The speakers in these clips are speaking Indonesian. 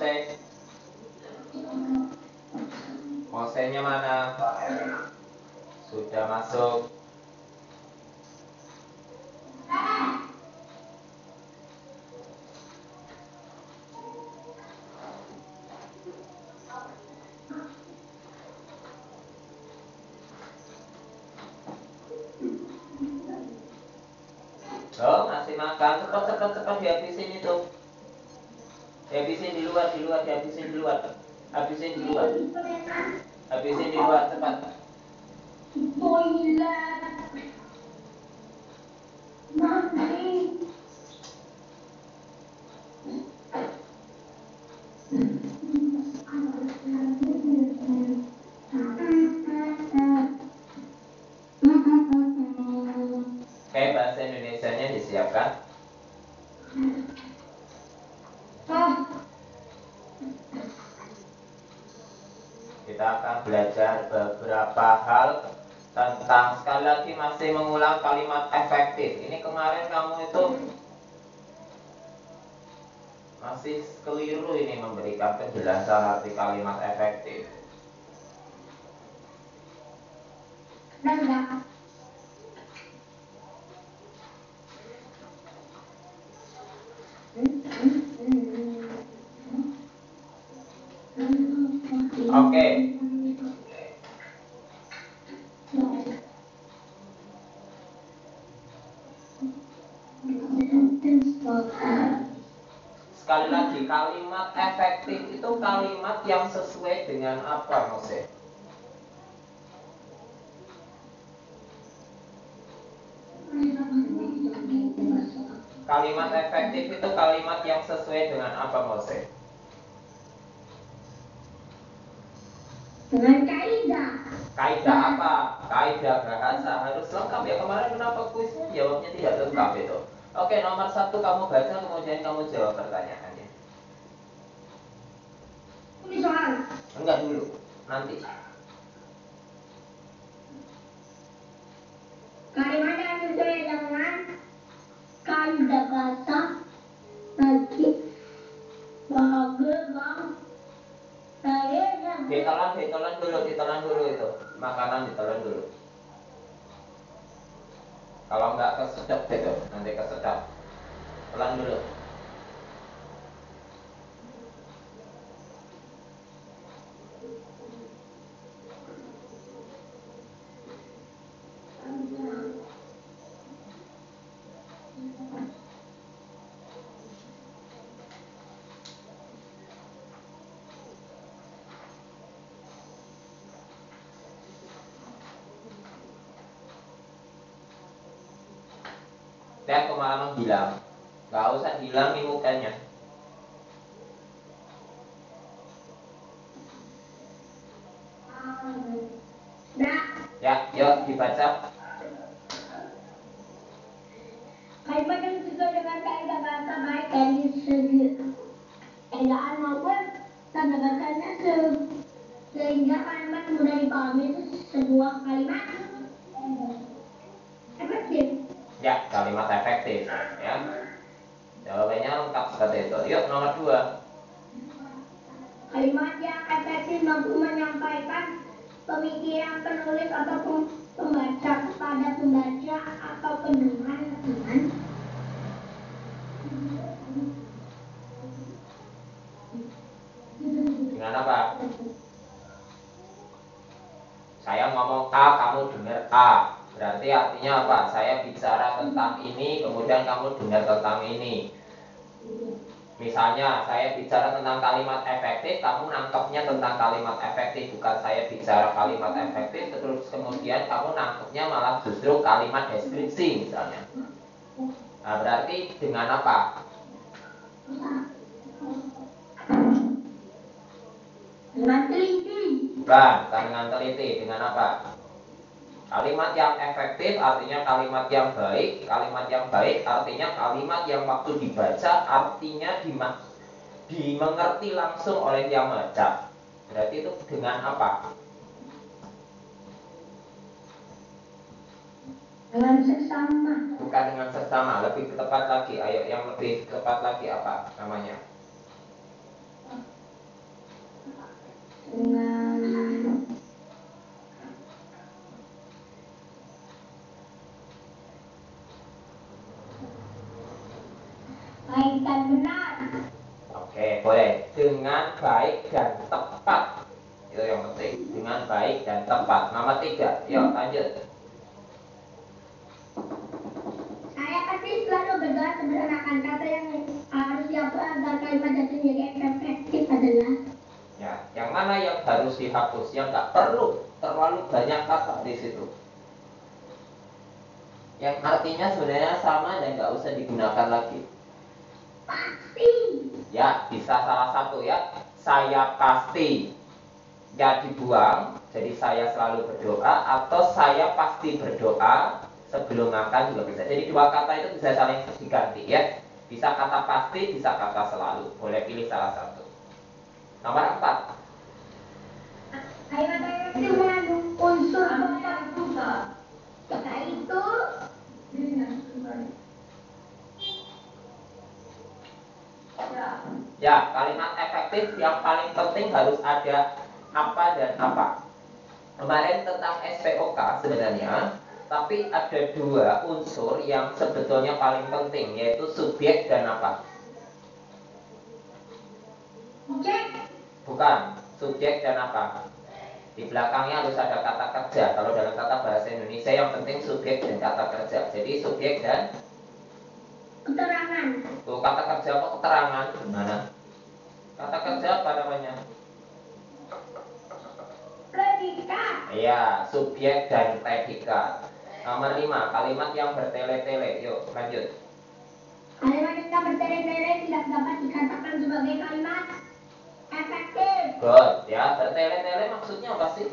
Mose? Mosenya mana? Sudah masuk. Oh, masih makan. Cepat dihabisin itu. Habisin di luar, dihabisin di luar. Habisin di luar. Habisin di luar, cepat. Oke, bahasa Indonesianya disiapkan. Kita akan belajar beberapa hal tentang, sekali lagi masih mengulang kalimat efektif. Ini kemarin kamu itu masih keliru ini memberikan penjelasan arti kalimat efektif. Oke. Sekali lagi, kalimat efektif itu kalimat yang sesuai dengan apa, Mose? Kalimat efektif itu kalimat yang sesuai dengan apa, Mose? Dengan kaidah. Kaidah apa? Kaidah bahasa harus lengkap ya. Kemarin kenapa kuisnya jawabnya tidak lengkap itu? Oke, nomor 1 kamu baca, kemudian kamu jawab pertanyaannya. Ini soal. Enggak dulu, nanti. Kalimat yang sesuai dengan kaidah bahasa bagi Ditelan dulu itu. Makanan ditelan dulu. Kalau enggak kesedap gitu, nanti kesedap. Telan dulu. Dan aku malah menghilang. Gak usah hilangi mukanya. Ya, yuk dibaca. Kalimat yang sesuai dengan kaidah bahasa baik dari segi edaan maupun tanda bacanya sehingga kalimat mudah dipahami itu sebuah kalimat efektif. Ya, kalimat efektif. Ya, jawabannya lengkap seperti itu. Yuk, nomor 2. Kalimat yang efektif mampu menyampaikan pemikiran penulis atau pembaca kepada pembaca atau pendengar Dengan apa? Saya ngomong A, kamu dengar A. Berarti artinya apa? Saya bicara tentang ini, kemudian kamu dengar tentang ini. Misalnya, saya bicara tentang kalimat efektif, kamu nangkepnya tentang kalimat efektif. Bukan saya bicara kalimat efektif, terus kemudian kamu nangkepnya malah justru kalimat deskripsi misalnya. Nah, berarti dengan apa? dengan teliti. Bukan dengan teliti, dengan apa? Kalimat yang efektif artinya kalimat yang baik. Kalimat yang baik artinya kalimat yang waktu dibaca artinya dimengerti langsung oleh yang membaca. Berarti itu dengan apa? Dengan sesama. Bukan dengan sesama, lebih tepat lagi. Ayo, yang lebih tepat lagi apa namanya? dengan baik dan tepat. Itu yang penting, dengan baik dan tepat. Nomor 3, yuk lanjut. Saya pasti selalu berdoa sederhanakan. Kata yang harus dihapus agar kalimat itu menjadi efektif adalah Ya, yang mana yang harus dihapus? Yang nggak perlu terlalu banyak kata di situ. Yang artinya sebenarnya sama dan nggak usah digunakan lagi. pasti. Ya, bisa salah satu ya. Saya pasti. Ya dibuang. Jadi saya selalu berdoa atau saya pasti berdoa sebelum makan juga bisa. Jadi dua kata itu bisa saling diganti ya. Bisa kata pasti, bisa kata selalu. Boleh pilih salah satu. Nomor 4. Kalimat efektif mengandung unsur pembuka. Yaitu Ya, kalimat efektif yang paling penting harus ada apa dan apa. Kemarin tentang SPOK sebenarnya, tapi ada dua unsur yang sebetulnya paling penting, yaitu subjek dan apa? cek. Bukan, subjek dan apa? Di belakangnya harus ada kata kerja. Kalau dalam kata bahasa Indonesia yang penting subjek dan kata kerja. Jadi subjek dan Keterangan. tuh, kata kerja apa keterangan? Gimana? Kata kerja apa namanya? Predikat. Iya, subjek dan predikat. Nomor 5, kalimat yang bertele-tele. Yuk, lanjut. Kalimat yang bertele-tele tidak dapat dikatakan sebagai kalimat efektif. Good, ya. Bertele-tele maksudnya apa sih?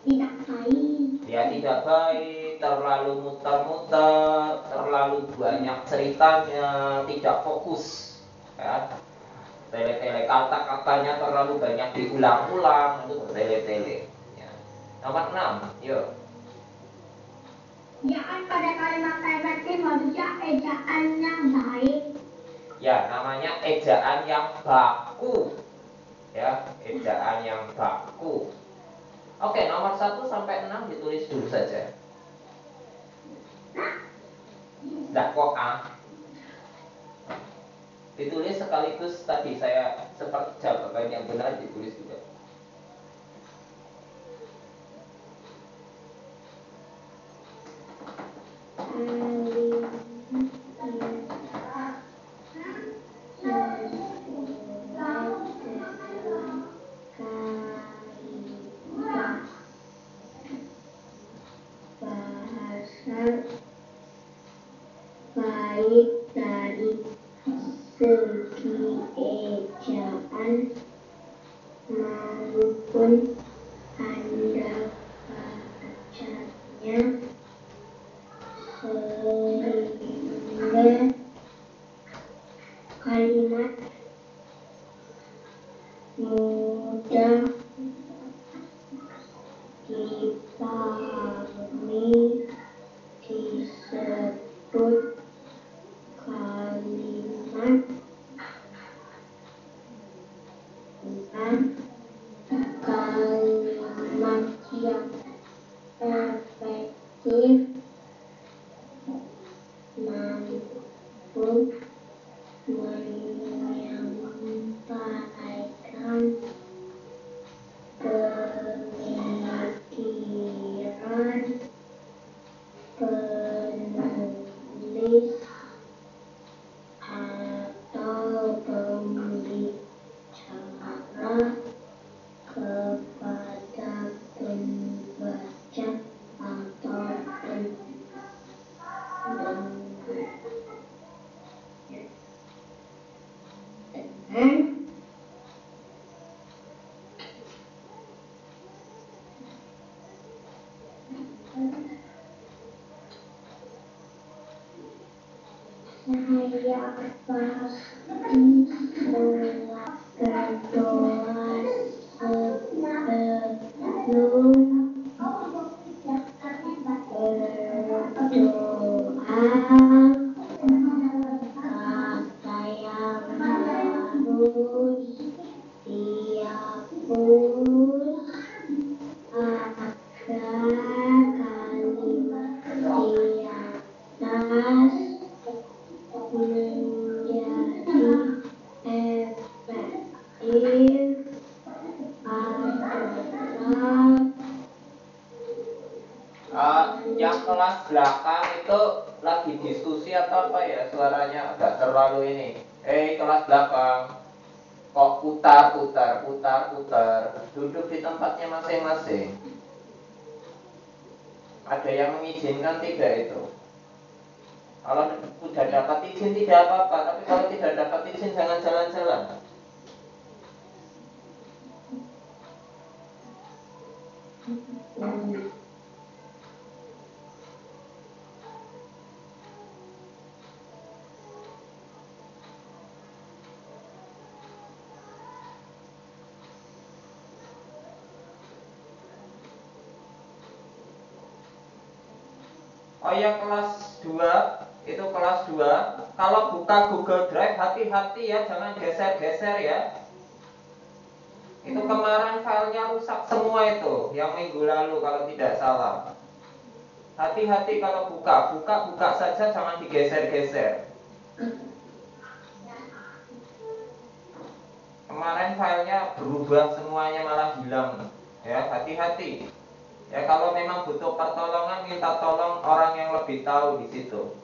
Tidak baik. Ya, tidak baik, terlalu muter-muter, terlalu banyak ceritanya, tidak fokus. Ya. Tele-tele, kata-katanya terlalu banyak diulang-ulang, itu bertele-tele. Ya. Nomor 6, yuk. Ejaan pada kalimat efektif maksudnya ejaan yang baik. Ya, namanya ejaan yang baku. Ya, ejaan yang baku. Oke, nomor 1 sampai 6 ditulis dulu saja. Nah, kok A? Ditulis sekaligus tadi saya seperti jawaban yang benar ditulis juga. Baik dari segi ejaan maupun tanda bacanya sehingga kalimat mudah dipahami disebut kalimat kalimat yang efektif mampu menyampaikan pemikiran penulis atau pembicara kepada pembaca atau pendengar dengan saya pasti berdoa sebelum berdoa. Kata yang harus dihapus agar kalimat di atas menjadi kelas belakang itu lagi diskusi atau apa ya, suaranya agak terlalu ini. Kelas belakang, kok putar, duduk di tempatnya masing-masing. Ada yang mengizinkan tidak itu? Kalau sudah dapat izin tidak apa-apa, tapi kalau tidak dapat izin jangan jalan-jalan. Oh ya, kelas 2 itu kelas 2. Kalau buka Google Drive hati-hati ya, jangan geser-geser ya. Itu kemarin filenya rusak semua itu, yang minggu lalu kalau tidak salah. Hati-hati kalau buka saja, jangan digeser-geser. Kemarin filenya berubah semuanya, malah hilang. Ya, hati-hati. Ya, kalau memang butuh pertolongan, minta tolong orang yang lebih tahu di situ.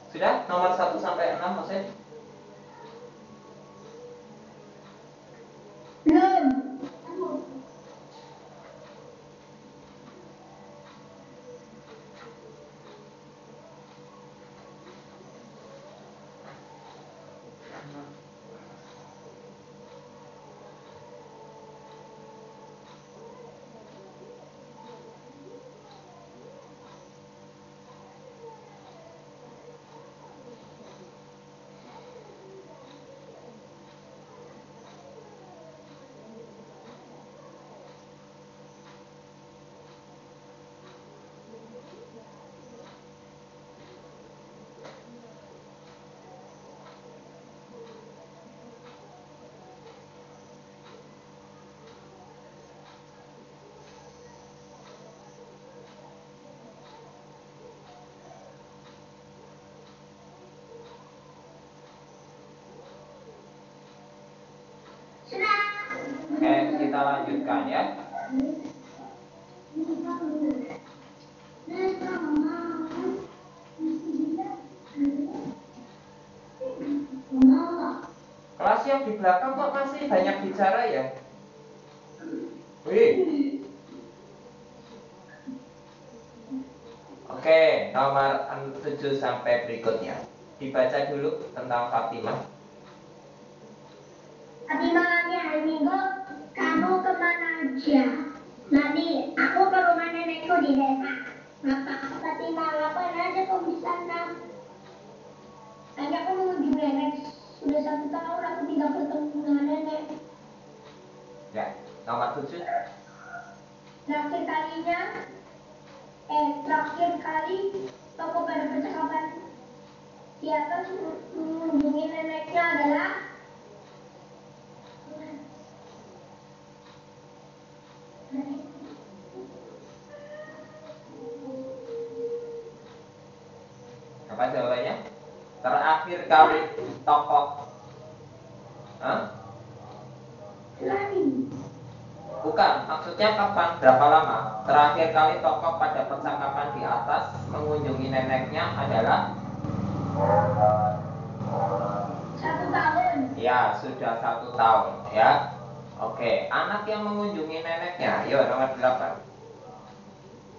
Sudah? Nomor 1 sampai 6 maksudnya? Belum. Sudah. Oke, kita lanjutkan ya. Kelas yang di belakang kok masih banyak bicara ya? Wih. Oke, nomor 7 sampai berikutnya. Dibaca dulu tentang Fatimah. Fatimah lagi hari Minggu, kamu kemana aja? Nanti aku ke rumah nenekku di desa. Ngapa Fatimah ngapain aja kau di sana? Hanya aku mengunjungi nenek. Sudah 1 tahun aku tidak bertemu dengan nenek. Ya, nomor 7. Terakhir kali toko pada percakapan di atas mengunjungi neneknya adalah Apa jawabannya? Terakhir kali tokoh. Hah? lari. Bukan, maksudnya kapan? Berapa lama? Terakhir kali tokoh pada percakapan di atas mengunjungi neneknya adalah 1 tahun. ya, sudah 1 tahun ya. Oke, anak yang mengunjungi neneknya, yuk nomor 8.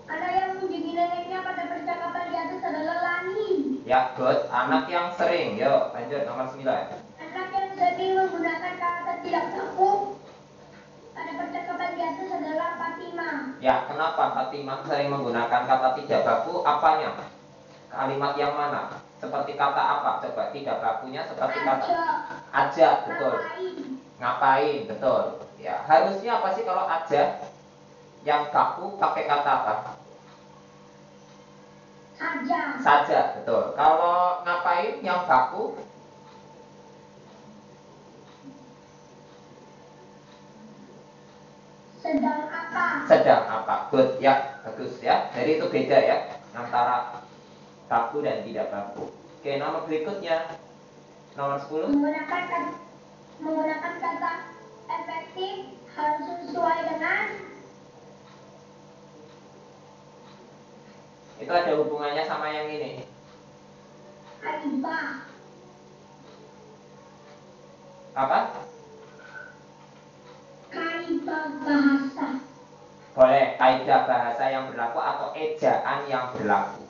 Anak yang mengunjungi neneknya pada percakapan di atas adalah Lani. Ya, good. Anak yang sering, yuk lanjut nomor 9. Anak yang sering menggunakan kata tidak baku pada percakapan di atas adalah Fatimah. Ya, kenapa Fatimah sering menggunakan kata tidak baku? Apanya? Kalimat yang mana? Seperti kata apa? Coba tidak bakunya seperti kata aja, betul. Ngapain, betul. Ya, harusnya apa sih kalau aja? Yang baku pakai kata apa? Saja. Saja, betul. Kalau ngapain yang baku? Sedang apa? Sedang apa? Good, ya, bagus ya. Jadi itu beda ya antara baku dan tidak baku. Oke, nomor berikutnya. Nomor 10. Menggunakan kata efektif harus sesuai dengan itu ada hubungannya sama yang ini. kaidah. Apa? Kaidah bahasa. Boleh, kaidah bahasa yang berlaku atau ejaan yang berlaku.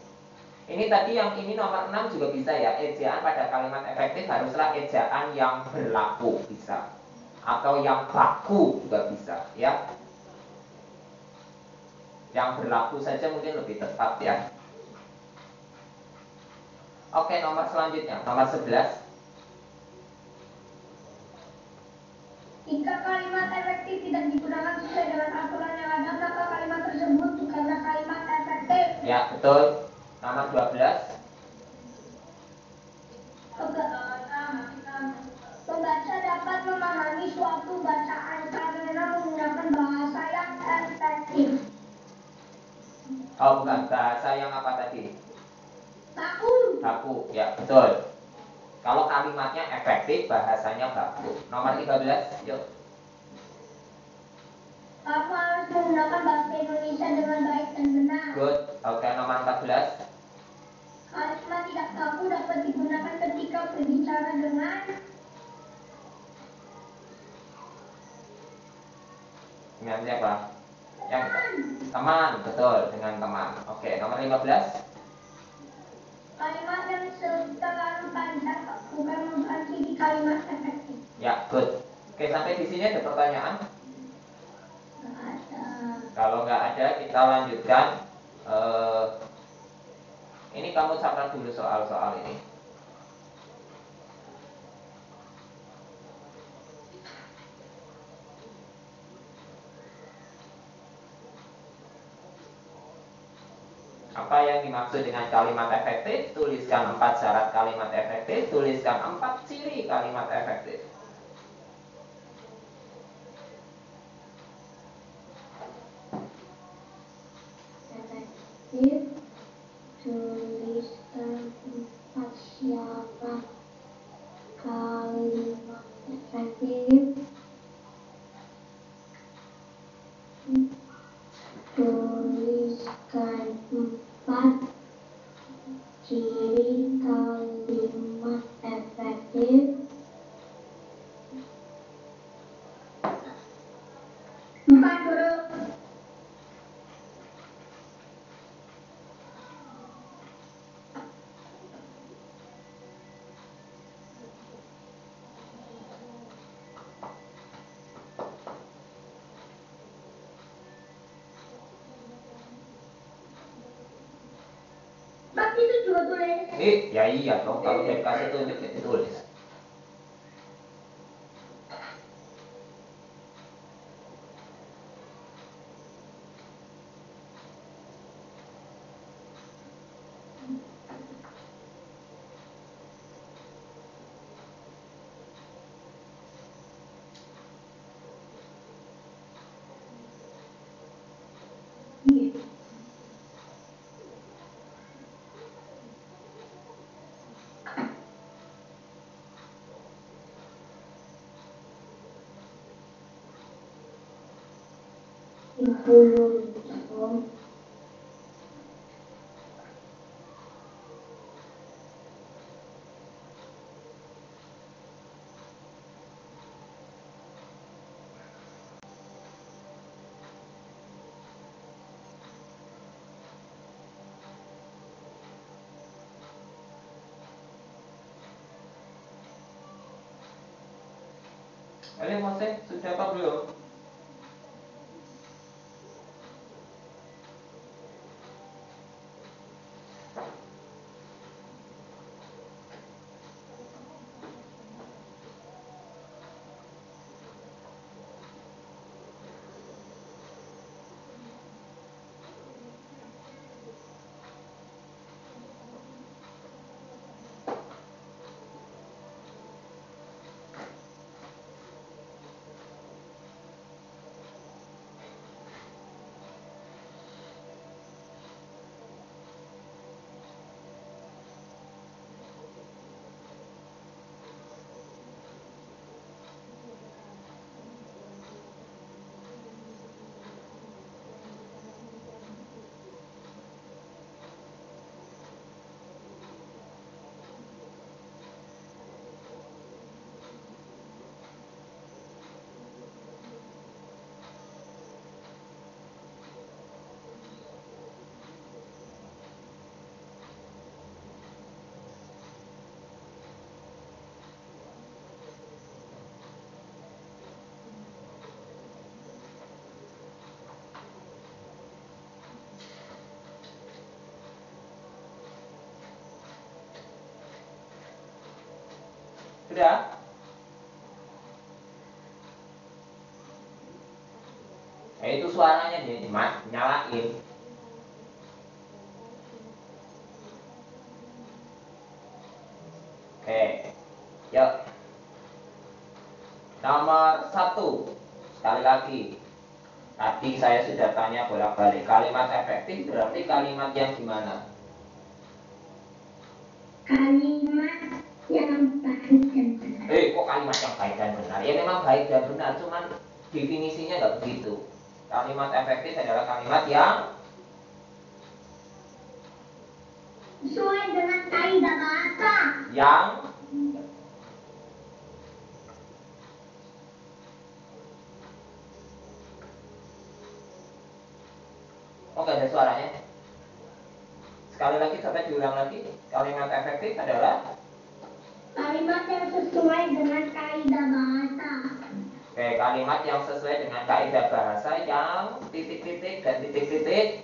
Ini tadi yang ini nomor 6 juga bisa ya. Ejaan pada kalimat efektif haruslah ejaan yang berlaku bisa. Atau yang baku juga bisa ya. Yang berlaku saja mungkin lebih tepat ya. Oke, nomor selanjutnya, nomor 11. Jika kalimat efektif tidak digunakan sesuai dengan aturan yang ada, maka kalimat tersebut bukanlah kalimat efektif. Ya, betul. Nomor 12. Pembaca dapat memahami suatu bacaan karena menggunakan bahasa yang efektif. Oh, bukan. Bahasa yang apa tadi? Baku. Baku, ya, betul. Kalau kalimatnya efektif, bahasanya baku. Nomor 13, yuk. Kamu harus menggunakan bahasa Indonesia dengan baik dan benar. Good. Oke, nomor 14. Kalimat tidak baku dapat digunakan ketika berbicara dengan siapa? Yang teman, betul, dengan teman. Oke, nomor 15. kalimat yang terlalu panjang bukan merupakan ciri kalimat efektif. Ya, good. Oke, sampai di sini ada pertanyaan? Nggak ada. Kalau nggak ada, kita lanjutkan. Ini kamu catat dulu soal-soal ini. Apa yang dimaksud dengan kalimat efektif? Tuliskan 4 syarat kalimat efektif, tuliskan 4 ciri kalimat efektif. Efektif, tuliskan 4 syarat kalimat efektif. Tuliskan 4 ciri kalimat efektif. 4 huruf. Tapi itu juga tulis. Ya iya dong, kalau udah dikasih tunjuk ya ditulis. Iya. Mose, sudah apa belum? Sudah? Itu suaranya nyalain. Oke, yuk. Nomor 1. Sekali lagi. Tadi saya sudah tanya bolak-balik. Kalimat efektif berarti kalimat yang gimana? Kalimat yang baik dan benar. Kok kalimat yang baik dan benar? Ya memang baik dan benar, cuman definisinya nggak begitu. Kalimat efektif adalah kalimat yang sesuai dengan kaidah bahasa. Yang nggak ada suaranya. Sekali lagi sampai diulang lagi. Kalimat efektif adalah kalimat yang sesuai dengan kaidah bahasa. Oke, kalimat yang sesuai dengan kaidah bahasa yang titik-titik dan titik-titik.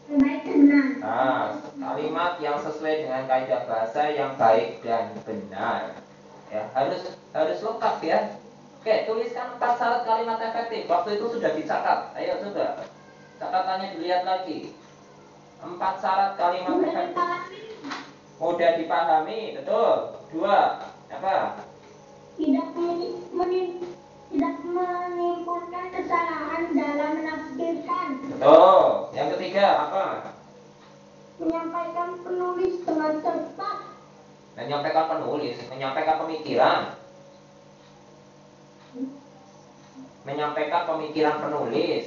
Baik dan benar. Nah, kalimat yang sesuai dengan kaidah bahasa yang baik dan benar. Ya, harus lengkap ya. Oke, tuliskan 4 syarat kalimat efektif. Waktu itu sudah dicatat. Ayo coba. Catatannya dilihat lagi. 4 syarat kalimat efektif. Mudah dipahami, betul. 2. Apa? Tidak menimbulkan kesalahan dalam menafsirkan. Betul. Yang ketiga apa? Menyampaikan penulis dengan tepat. Menyampaikan penulis, menyampaikan pemikiran. Menyampaikan pemikiran penulis.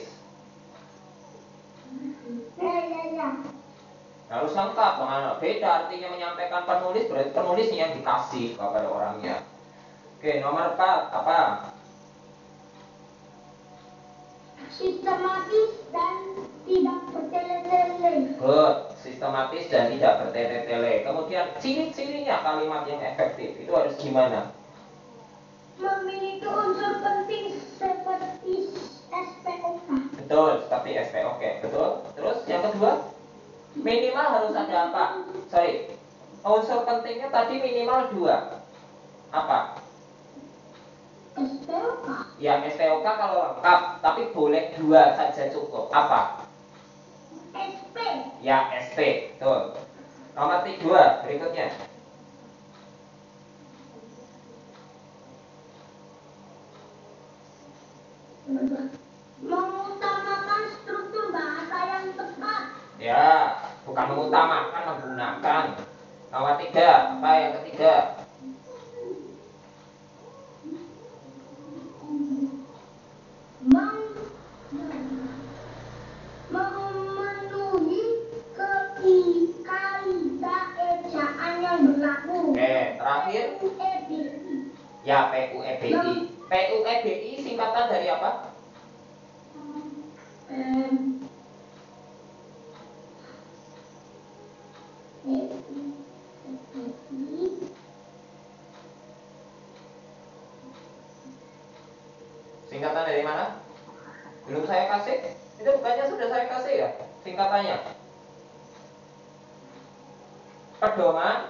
Ya. Harus lengkap, beda artinya menyampaikan penulis, berarti penulisnya yang dikasih kepada orangnya. Oke, nomor 4, apa? Sistematis dan tidak bertele-tele. Good, sistematis dan tidak bertele-tele. Kemudian ciri-cirinya kalimat yang efektif, itu harus gimana? Memiliki unsur penting seperti SPOK. Betul, seperti SPOK, betul. Terus yang kedua? Minimal harus ada apa? Sorry, unsur pentingnya tadi minimal 2. Apa? SPOK. Ya, SPOK kalau lengkap, tapi boleh 2 saja cukup. Apa? SP. Ya, SP, betul. Nomor 3, berikutnya. Mengutamakan struktur bahasa yang tepat. Ya, bukan mengutamakan, menggunakan. Nomor 3, apa yang ketiga? Memenuhi kaidah ejaan yang berlaku. Oke, terakhir. PUEBI. Ya, PUEBI. PUEBI singkatan dari apa? Singkatan dari mana? Belum saya kasih? Itu bukannya sudah saya kasih ya? Singkatannya. Pedoman.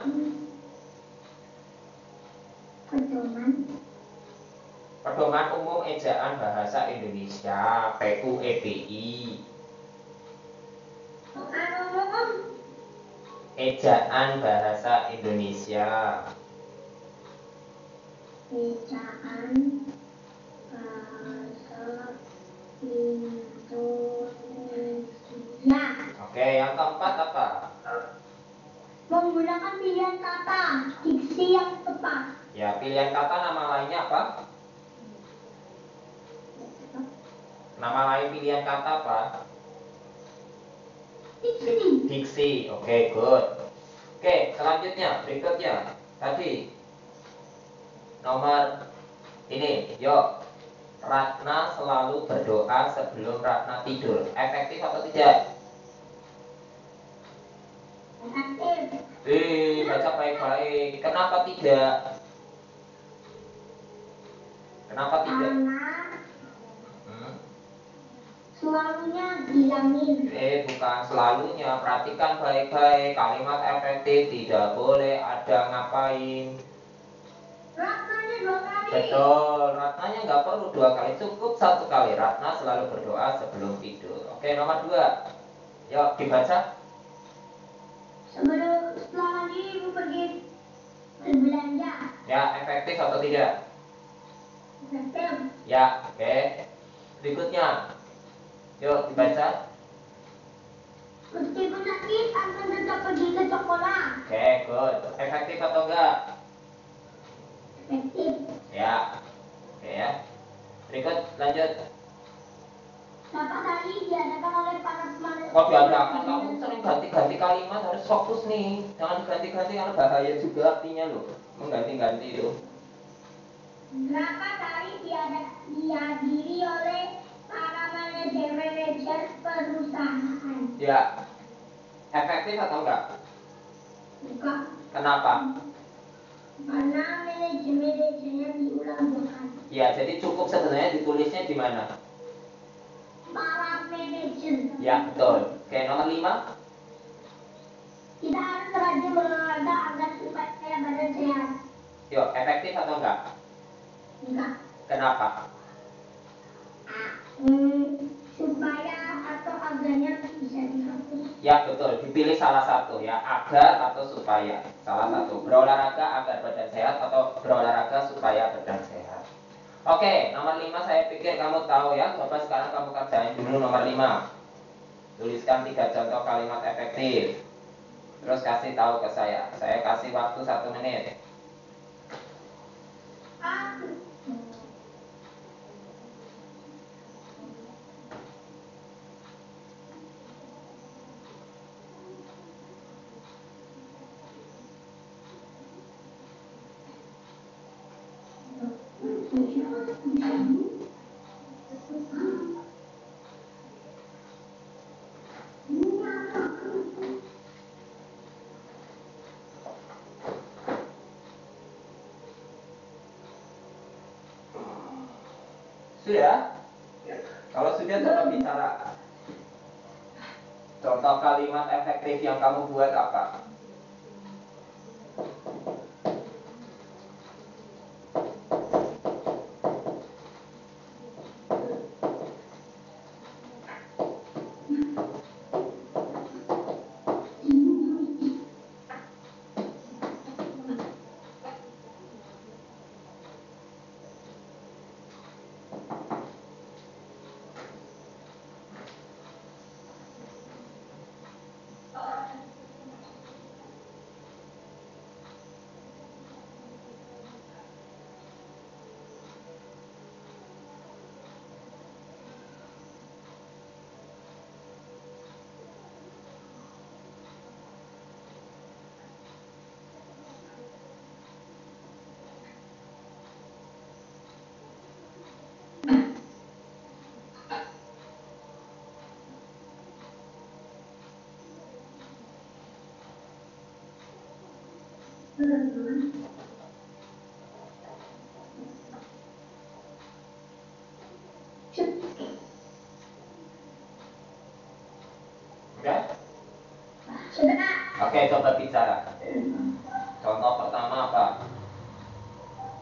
Pedoman Umum Ejaan Bahasa Indonesia, PUEBI. Ejaan Bahasa Indonesia. Ejaan Bahasa Indonesia. Oke, yang keempat apa? Menggunakan pilihan kata, diksi yang tepat. Ya, pilihan kata nama lainnya apa? Nama lain pilihan kata apa? Diksi. Diksi. Oke, good. Oke, selanjutnya, berikutnya. Tadi nomor ini, yuk. Ratna selalu berdoa sebelum Ratna tidur. Efektif atau tidak? Efektif. Baca baik-baik. Kenapa tidak? Kenapa tidak? Karena selalunya hilangin. Bukan selalunya. Perhatikan baik-baik. Kalimat efektif tidak boleh ada ngapain. Ratnanya 2 kali. Betul. Ratnanya nggak perlu 2 kali. Cukup 1 kali. Ratna selalu berdoa sebelum tidur. Oke, nomor 2. Yuk, dibaca. Setelah mandi ibu pergi berbelanja. Ya, efektif atau tidak? Efektif. Ya, oke. Berikutnya. Yuk, dibaca. Meskipun sakit, akan tetap pergi ke sekolah. Oke, good. Efektif atau enggak? Efektif. Ya. Oke ya. Berikut, lanjut. Dapat hari diadakan oleh para pemain. Kok diadakan? Kamu sering ganti-ganti kalimat, harus fokus nih. Jangan diganti-ganti karena bahaya juga artinya loh. Mengganti-ganti itu. Berapa kali dihadiri oleh para manajer perusahaan? Ya. Efektif atau enggak? Bukan. Kenapa? Karena manajernya diulang 2 kali. Ya, jadi cukup sebenarnya ditulisnya di mana? Para manajer. Ya, betul. Oke, nomor 5. Kita harus rajin berolahraga agar supaya badan sehat. Yuk, efektif atau enggak? Enggak. Kenapa? Supaya atau agarnya bisa dihapus. Ya, betul. Dipilih salah satu ya, agar atau supaya. Salah satu. Berolahraga agar badan sehat atau berolahraga supaya badan sehat. Oke, nomor 5 saya pikir kamu tahu ya. Coba sekarang kamu kerjain dulu nomor 5. Tuliskan 3 contoh kalimat efektif. Terus kasih tahu ke saya. Saya kasih waktu 1 menit. Sudah? Kalau sudah coba bicara. Contoh kalimat efektif yang kamu buat apa? Sudah? Sudah. Oke, coba bicara. Contoh pertama apa?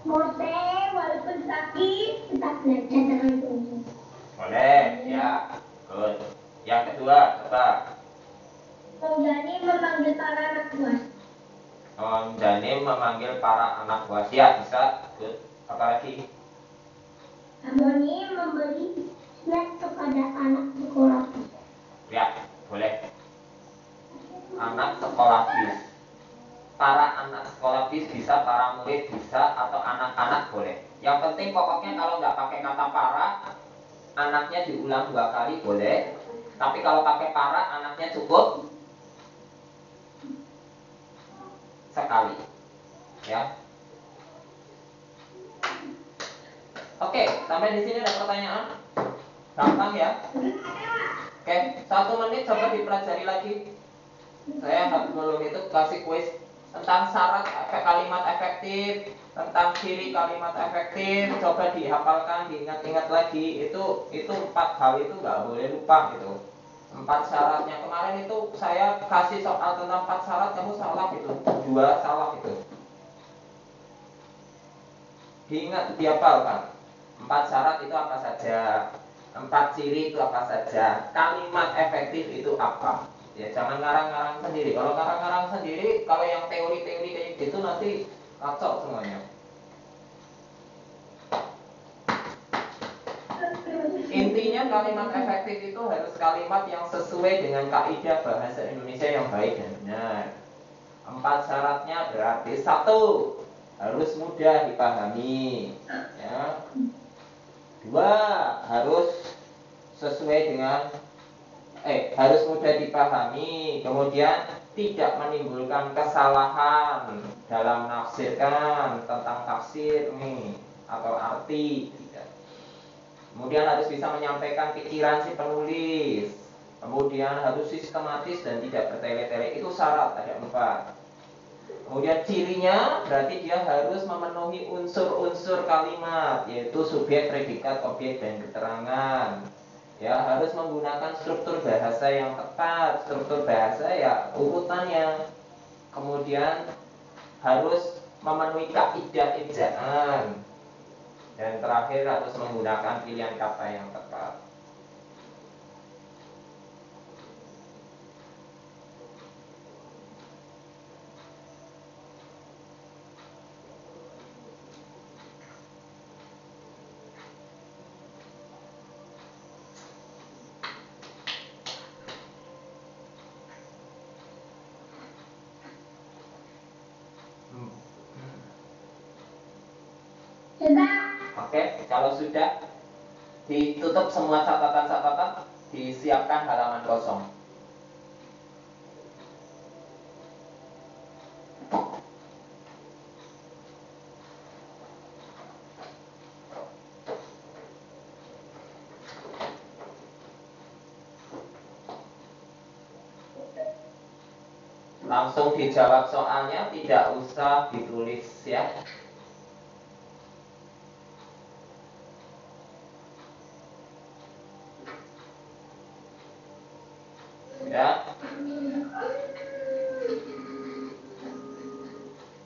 Mose walaupun sakit tetap belajar dengan tumbuh. Boleh, ya. Good. Yang kedua, coba. Menggani memanggil para anak buah. Janim memanggil para anak buah. Ya, bisa. Good. Apalagi? Amoni memberi snack kepada anak sekolah. Ya, boleh. Anak sekolah bis. Para anak sekolah bis bisa, para murid bisa, atau anak-anak boleh. Yang penting pokoknya kalau nggak pakai kata para, anaknya diulang 2 kali boleh. Tapi kalau pakai para, anaknya cukup sekali. Ya. Oke, sampai di sini ada pertanyaan? Gampang ya? Oke, 1 menit coba dipelajari lagi. Saya belum itu kasih kuis tentang syarat kalimat efektif, tentang ciri kalimat efektif, coba dihafalkan, diingat-ingat lagi. Itu 4 hal itu nggak boleh lupa gitu. 4 syaratnya. Kemarin itu saya kasih soal tentang 4 syarat, kamu salah gitu, 2 salah gitu. Diingat, dihafalkan. 4 syarat itu apa saja, 4 ciri itu apa saja, kalimat efektif itu apa. Ya jangan ngarang-ngarang sendiri. Kalau ngarang-ngarang sendiri, kalau yang teori-teori kayak gitu nanti kacau semuanya. Intinya kalimat efektif itu harus kalimat yang sesuai dengan kaidah bahasa Indonesia yang baik dan benar. 4 syaratnya berarti 1, harus mudah dipahami, ya. 2, harus sesuai dengan harus mudah dipahami, kemudian tidak menimbulkan kesalahan dalam menafsirkan tentang tafsir nih atau arti. Kemudian harus bisa menyampaikan pikiran si penulis. Kemudian harus sistematis dan tidak bertele-tele. Itu syarat, ada 4. Kemudian cirinya berarti dia harus memenuhi unsur-unsur kalimat, yaitu subjek, predikat, objek, dan keterangan. Ya, harus menggunakan struktur bahasa yang tepat. Struktur bahasa ya urutannya. Kemudian harus memenuhi kaidah ejaan. Dan terakhir harus menggunakan pilihan kata yang tepat. Oke, kalau sudah ditutup semua catatan-catatan, disiapkan halaman kosong. Langsung dijawab soalnya, tidak usah ditulis ya. Ya.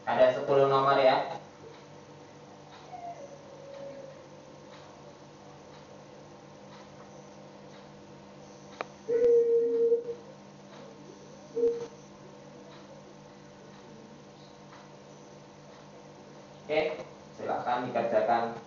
Ada 10 nomor ya. Oke, silakan dikerjakan.